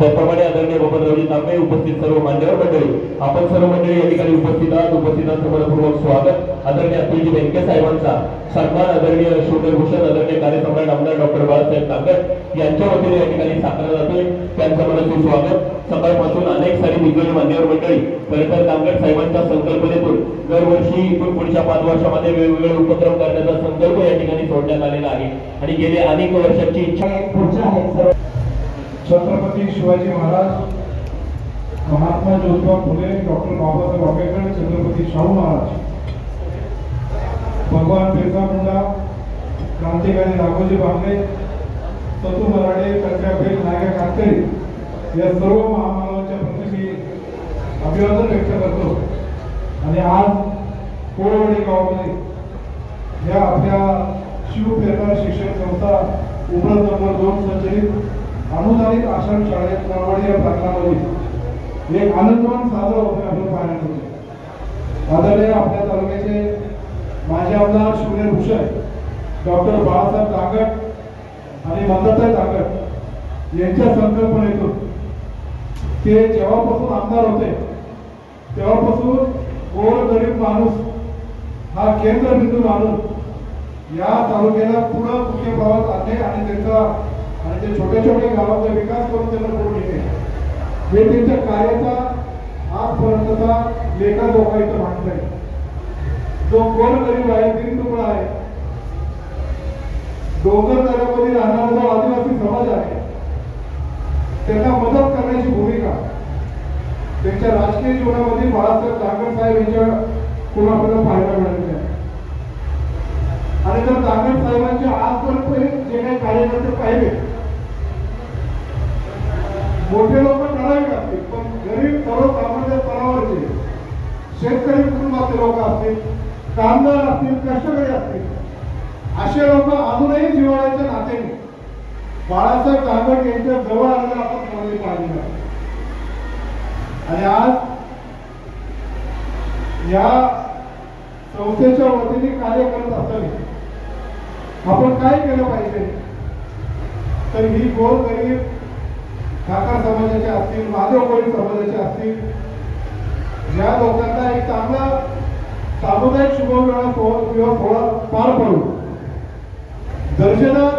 त्याप्रमाणे आदरणीय बबनरावजी तांबे, उपस्थित सर्व मान्यवर मंडळी, आपण सर्व मंडळी या ठिकाणी उपस्थित आहात. उपस्थितांचं मनपूर्वक स्वागत. आदरणीय अतुलजी बेनके साहेबांचा सन्मान आदरणीय शून्यभूषण आदरणीय कार्यसम्राट आमदार डॉक्टर बाळासाहेब तांगट यांच्या वतीने या ठिकाणी साकारला जातोय. त्यांचं मनस्वी स्वागत. सकाळपासून अनेक सारी दिग्गज मान्यवर मंडळी खरंतर तांगट साहेबांच्या संकल्पनेतून दरवर्षी इथून पुढच्या 5 वर्षामध्ये वेगवेगळे उपक्रम करण्याचा संकल्प या ठिकाणी सोडण्यात आलेला आहे आणि गेले अनेक वर्षांची इच्छा पुढच्या आहेत. छत्रपती शिवाजी महाराज, महात्मा ज्योतिबा फुले, डॉक्टर बाबासाहेब आंबेडकर, छत्रपती शाहू महाराज, भगवान बिरसा मुंडा, क्रांतिकारी राघोजी बांगडे, सतू मराठे, कर्त्याबेल नायका कातकरी या सर्व महामानवांच्या प्रति मी अभिवादन व्यक्त करतो. आणि आज कोळवडी गावामध्ये या आपल्या शिवप्रेरणा शिक्षण संस्था उपलब्ध नंबर 2 संचलित अनुदानित आश्रम शाळेत कोळवडी या प्रांगणामध्ये एक आनंदवन साजरा होतो आपण पाहण्यात होतो. आदरणीय आपल्या तालुक्याचे माजी आमदार शून्यभूषण डॉक्टर बाळासाहेब तांगट आणि मंदाताई तांगट यांच्या संकल्पनेतून ते जेव्हापासून आमदार होते तेव्हापासून गोरगरीब माणूस हा केंद्रबिंदू मानून या तालुक्याला पुढे मुख्य प्रवास आणणे आणि त्यांचा आणि ते छोट्या छोट्या गावांचा विकास करून त्यांना पुढे नेणे हे त्यांच्या कार्याचा आजपर्यंतचा लेखाजोखा इथं मांडलाय. जो गोरगरीब आहे, दीनदुबळा आहे, डोंगर दऱ्यामध्ये राहणारा जो आदिवासी समाज आहे त्यांना मदत करण्याची भूमिका त्यांच्या राजकीय जीवनामध्ये बाळासाहेब तांगट साहेब यांच्या कुणाकडे पाहायला मिळालेली आहे. आणि जर तांगट साहेबांचे आजपर्यंत जे काही कार्यकर्ते पाहिले मोठे लोक ठराविक असतील, पण गरीब सर्वसामान्य स्तरावरचे शेतकरी कुटुंबातले लोक असतील, कामगार असतील, कष्टकरी असतील, असे लोक अजूनही जिव्हाळ्याच्या नात्याने बाळासाहेब तांगट यांच्या जवळ आलेला आपण समजले पाहिजे. आणि आज या संस्थेच्या वतीने कार्य करत असताना आपण काय केलं पाहिजे तर ही गोरगरीब ठाकर समाजाचे असतील, महादेवकोळी समाजाचे असतील, या लोकांना एक चांगला सामुदायिक शुभविवाह सोहळा पार पडून दर्शनार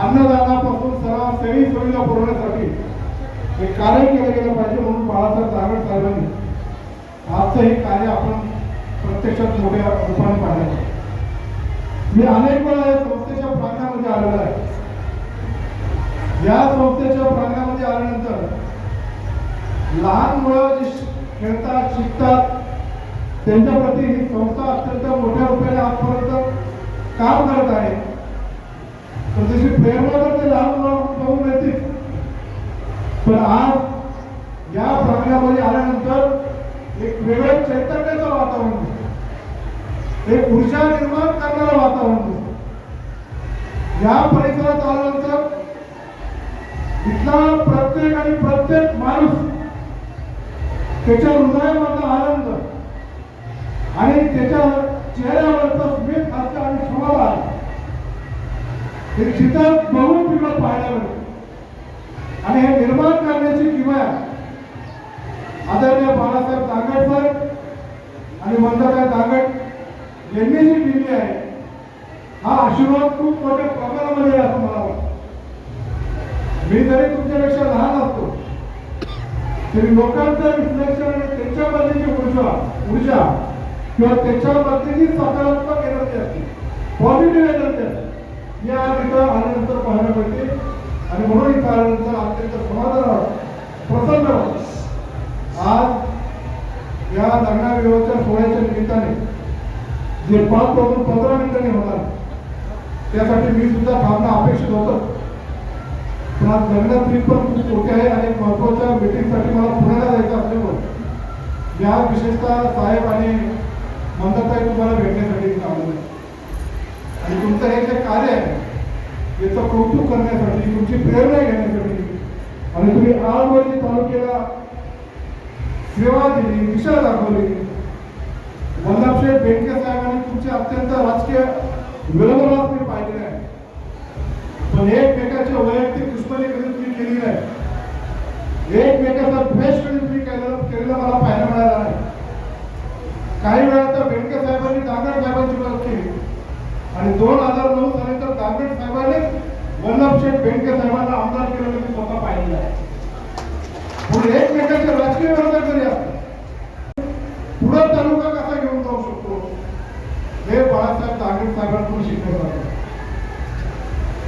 अन्नदानापासून सर्व सेवी सुविधा पुरवण्यासाठी हे कार्य केलं गेलं पाहिजे. म्हणून बाळासाहेब तांगट साहेबांनी आजचं हे कार्य आपण प्रत्यक्षात मोठ्या रूपाने पाहिलं. मी अनेक वेळा या संस्थेच्या प्रांगणामध्ये आलेलो आहे. या संस्थेच्या प्रांगणामध्ये आल्यानंतर लहान मुलं जे खेळतात, शिकतात, त्यांच्या प्रती ही संस्था अत्यंत मोठ्या रूपाने आजपर्यंत काम करत आहे. तर तशी प्रेरणा तर ते लहान मुलांना बघून मिळते. पण आज या प्रांगणामध्ये आल्यानंतर एक वेगळं चैतन्याचं वातावरण दिसतं, एक ऊर्जा निर्माण करणारं वातावरण दिसतं. या परिसरात आल्यानंतर इथला प्रत्येक माणूस त्याच्या हृदयामधला आनंद आणि त्याच्या चेहऱ्यावरचं स्मित हास्य आणि समाधान हे चित्र बघून तिकडं पाहायला मिळतं. आणि हे निर्माण करण्याची किमया आदरणीय बाळासाहेब तांगट साहेब आणि मंदाताई तांगट यांनी जी दिली आहे हा आशीर्वाद खूप मोठ्या प्रमाणामध्ये आहे असं मला वाटतं. मी जरी तुमच्यापेक्षा लहान असतो तरी लोकांचं विश्लेषण आणि त्याच्यामधली ऊर्जा किंवा त्याच्यामधली सकारात्मक एनर्जी असते, पॉझिटिव्ह एनर्जी असते, या तिथं आल्यानंतर पाहायला मिळते. आणि म्हणून इथं आल्यानंतर अत्यंत समाधान वाटतं, प्रसन्न वाटतं. आज या लग्नाविवाहाच्या सोहळ्याच्या निमित्ताने जे 5 पासून 15 मिनिटांनी होणार त्यासाठी मी सुद्धा थांबणं अपेक्षित होतं. पण आज लग्नाची पण खूप मोठी आहे आणि महत्वाच्या मीटिंगसाठी मला पुण्याला जायचं असल्यामुळे मी आज विशेषतः साहेब आणि मंदाताई तुम्हाला भेटण्यासाठी आलेलो आहे. आणि तुमचं हे जे कार्य आहे याचं कौतुक करण्यासाठी, तुमची प्रेरणा घेण्यासाठी आणि तुम्ही आजवरती तालुक्याला सेवा दिली, दिशा दाखवली. वल्लभशेठ बेनके साहेबांनी तुमचे अत्यंत राजकीय विरोधात मी पाहिलेले आहे, पण एकमेकाच्या वैयक्तिक दुश्मनी कधी तुम्ही केली नाही. एकमेकाचा द्वेष कधी केलेलं मला पाहायला मिळालं नाही. काही वेळा तर बेनके साहेबांनी दांगड साहेबांची मदत केली आणि 2009 साली तर दांगड साहेबांनी वल्लभशेठ बेनके साहेबांना आमदार केलं मी स्वतः पाहिलेलं आहे. पण एकमेकांचे राजकीय विरोधक जरी असतात पुढे तालुका कसा घेऊन जाऊ शकतो हे बाळासाहेब दांगड साहेबांकडून शिकण्यासारखं.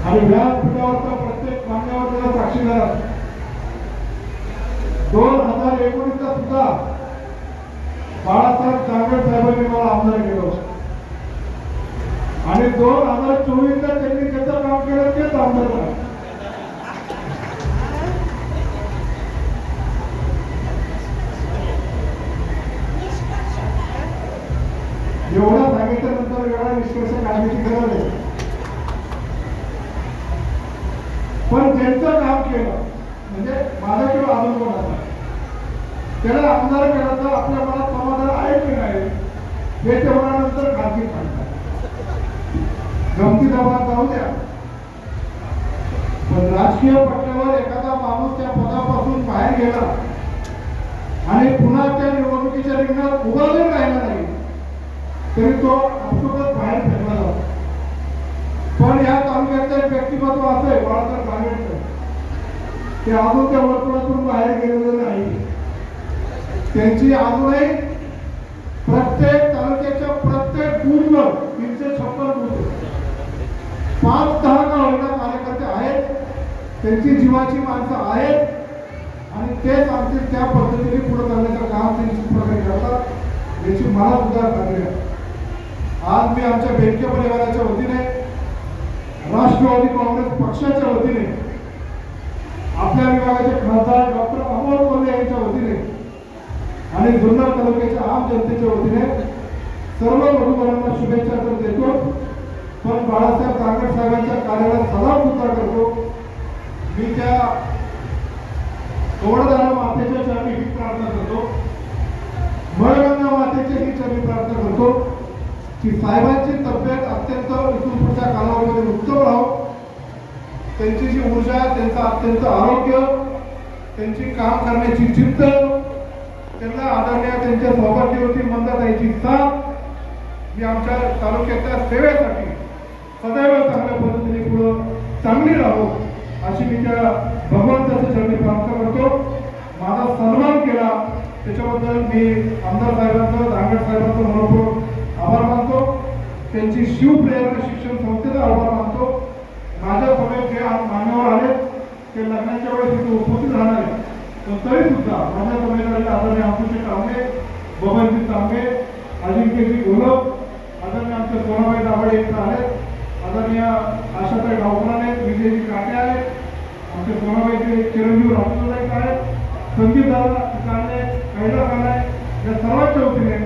आणि व्यासपीठावरचा प्रत्येक मान्यवर साक्षीदार 2019चा सुद्धा बाळासाहेब दांगड साहेबांनी मला आमदार केलं आणि 2024ला त्यांनी त्याचं काम केलं तेच आमदार झालं. एवढा सांगितल्यानंतर वेगळा निष्कर्ष काढण्याची गरज आहे. पण ज्यांचं काम केलं म्हणजे माझं किंवा अजून कोण असं त्याला आमदार केला तर आपल्या मनात समाधान आहे की नाही हे ते म्हणानंतर खाजगी सांगतात. गमती जमात जाऊ द्या पण राजकीय पट्ट्यावर एखादा माणूस त्या पदापासून बाहेर गेला आणि पुन्हा त्या निवडणुकीच्या रिंगणात उभा जरी राहिला नाही तरी तो आपसुकच बाहेर फेकला जातो. पण या तालुक्याचं एक व्यक्तिमत्व असं आहे बाळासाहेब दांगडकर ते अजून त्या वर्तुळातून बाहेर गेलेलं नाही. त्यांची अजूनही प्रत्येक तालुक्याच्या प्रत्येक बूथवर 356 बूथ 5-10 का होईना कार्यकर्ते आहेत. त्यांची जीवाची माणसं आहेत आणि ते सांगतील त्या पद्धतीने पुढे चालण्याचं काम ते निश्चित प्रकारे करतात याची मला सुद्धा खात्री आहे. आज मी आमच्या बेनके परिवाराच्या वतीने राष्ट्रवादी काँग्रेस पक्षाच्या वतीने आपल्या विभागाचे खासदार डॉक्टर अमोल कोल्हे यांच्या वतीने आणि जुन्नर तालुक्याच्या आम जनतेच्या वतीने सर्व वधूवरांना शुभेच्छा तर देतो पण बाळासाहेब दांगड साहेबांच्या कार्याला सलाम सुद्धा करतो. मी त्या गवळदारा मातेच्या चरणी ही प्रार्थना करतो मळगंगा मातेची ही चरणी प्रार्थना करतो की साहेबांची तब्येत अत्यंत इथून पुढच्या कालावधीमध्ये उत्तम राहो. त्यांची जी ऊर्जा त्यांचं अत्यंत आरोग्य त्यांची काम करण्याची जिद्द त्यांना आदरणीय त्यांच्या सौभाग्यवती मंदाताईची साथ मी आमच्या तालुक्याच्या सेवेसाठी सदैव चांगल्या पद्धतीने पुढं चांगली राहो अशी मी त्या भगवंताच्या चरणी प्रार्थना करतो. माझा सन्मान केला त्याच्याबद्दल मी आमदार साहेबांचं दांगड साहेबांचं मनपूर्वक आभार मानतो. त्यांची शिवप्रेरणा शिक्षण संस्थेचा आभार मानतो. माझ्या सभेत जे आज मान्यवर आले ते लग्नाच्या वेळेस तिथे उपस्थित राहणार आहे पण तरी सुद्धा माझ्या सभेत आदरणीय अंकुशे तांबे बबनजी तांबे अजिंक्यजी गोलप आदरणीय आमचे सोनाबाई दाभाडे इथं आहेत आदरणीय आशाताई गावकराने विजयजी काटे आहेत आमचे सोनाबाईचे चिरंजीव रामचंद्र आहेत संदीप दादा काळे कैला काळे या सर्वांच्या वतीने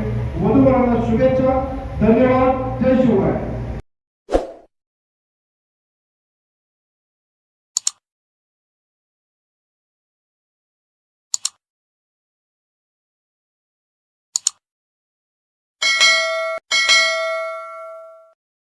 वधूवरांना शुभेच्छा. धन्यवाद. जय शिवराय.